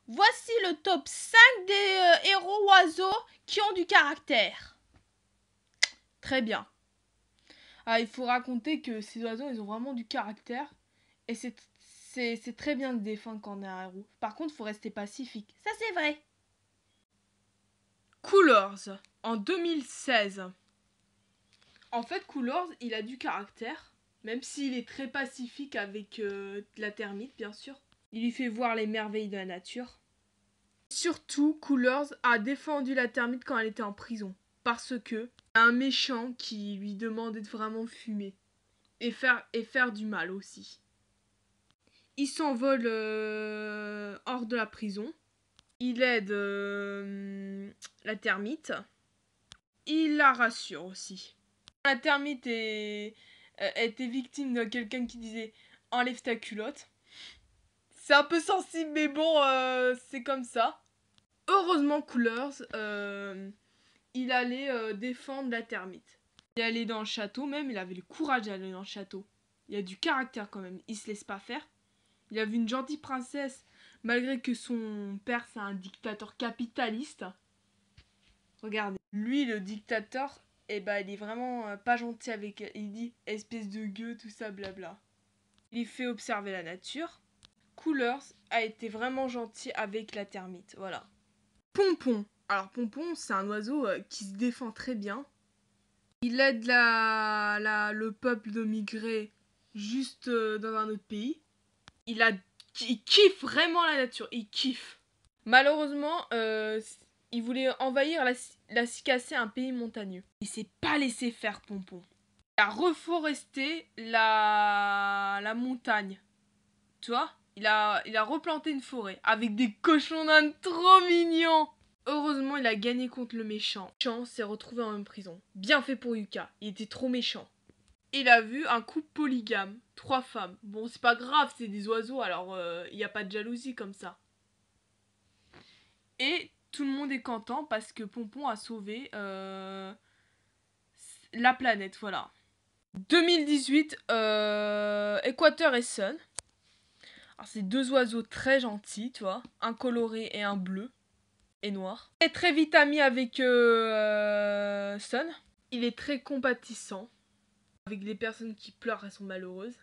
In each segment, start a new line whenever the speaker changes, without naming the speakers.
Voici le top 5 des héros oiseaux qui ont du caractère. Très bien. Ah, il faut raconter que ces oiseaux, ils ont vraiment du caractère. Et c'est très bien de défendre quand on est un héros. Par contre, il faut rester pacifique. Ça, c'est vrai. Coolers, en 2016. En fait, Coolers, il a du caractère. Même s'il est très pacifique avec la termite, bien sûr. Il lui fait voir les merveilles de la nature. Surtout, Coolers a défendu la termite quand elle était en prison. Parce que un méchant qui lui demandait de vraiment fumer. Et faire du mal aussi. Il s'envole hors de la prison. Il aide la termite. Il la rassure aussi. La termite était victime de quelqu'un qui disait « Enlève ta culotte ». C'est un peu sensible, mais bon, c'est comme ça. Heureusement, Coolers, il allait défendre la termite. Il allait dans le château même, il avait le courage d'aller dans le château. Il a du caractère quand même, il se laisse pas faire. Il a vu une gentille princesse, malgré que son père c'est un dictateur capitaliste. Regardez, lui le dictateur, eh ben, il est vraiment pas gentil avec elle. Il dit espèce de gueux, tout ça, blabla. Il fait observer la nature. Coolers a été vraiment gentil avec la termite, voilà. Pompon. Alors Pompon, c'est un oiseau qui se défend très bien. Il aide le peuple de migrer juste dans un autre pays. Il kiffe vraiment la nature, il kiffe. Malheureusement, il voulait envahir la Cicacée, un pays montagneux. Il s'est pas laissé faire, Pompon. Il a reforesté la montagne. Tu vois, il a replanté une forêt avec des cochons d'Inde trop mignons. Heureusement, il a gagné contre le méchant. Le méchant s'est retrouvé en prison. Bien fait pour Yuka, il était trop méchant. Il a vu un couple polygame, 3 femmes. Bon, c'est pas grave, c'est des oiseaux, alors il n'y a pas de jalousie comme ça. Et tout le monde est content parce que Pompon a sauvé la planète, voilà. 2018, Équateur et Sun. Alors, c'est 2 oiseaux très gentils, tu vois. Un coloré et un bleu et noir. Il est très vite ami avec Sun. Il est très compatissant avec les personnes qui pleurent, elles sont malheureuses.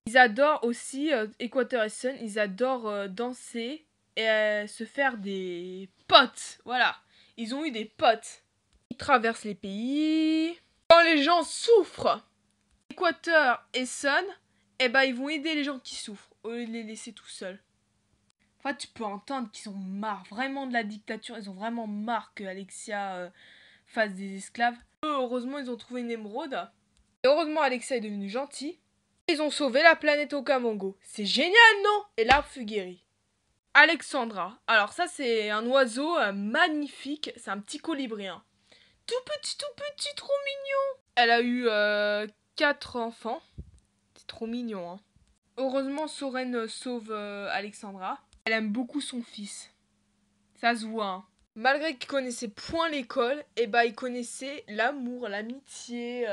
Ils adorent aussi, Équateur et Sun, ils adorent danser et se faire des potes. Voilà, ils ont eu des potes. Ils traversent les pays. Quand les gens souffrent, Équateur et Sun, eh ben, ils vont aider les gens qui souffrent au lieu de les laisser tout seuls. Enfin, tu peux entendre qu'ils ont marre vraiment de la dictature. Ils ont vraiment marre que Alexia fasse des esclaves. Eux, heureusement, ils ont trouvé une émeraude. Et heureusement, Alexia est devenue gentille. Ils ont sauvé la planète Okavango. C'est génial, non? Et l'arbre fut guéri. Alexandra. Alors ça, c'est un oiseau magnifique. C'est un petit colibri. Hein. Tout petit, trop mignon. Elle a eu 4 enfants. C'est trop mignon. Hein. Heureusement, Soren sauve Alexandra. Elle aime beaucoup son fils. Ça se voit. Hein. Malgré qu'il connaissait point l'école, et bah il connaissait l'amour, l'amitié,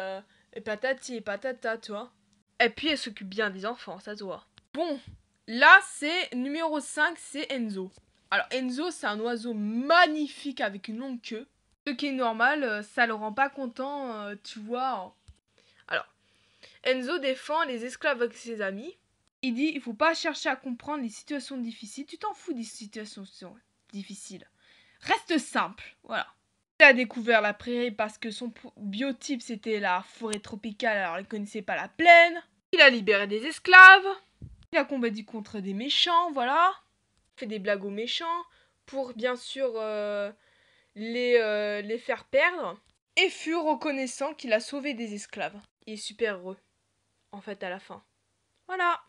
et patati et patata, tu vois. Et puis elle s'occupe bien des enfants, ça se voit. Bon, là c'est numéro 5, c'est Enzo. Alors Enzo, c'est un oiseau magnifique avec une longue queue. Ce qui est normal, ça le rend pas content, tu vois. Alors, Enzo défend les esclaves avec ses amis. Il dit, il faut pas chercher à comprendre les situations difficiles. Tu t'en fous des situations difficiles. Reste simple, voilà. Il a découvert la prairie parce que son biotype c'était la forêt tropicale, alors il connaissait pas la plaine. Il a libéré des esclaves. Il a combattu contre des méchants, voilà. Il fait des blagues aux méchants pour bien sûr les faire perdre. Et fut reconnaissant qu'il a sauvé des esclaves. Il est super heureux, en fait, à la fin. Voilà.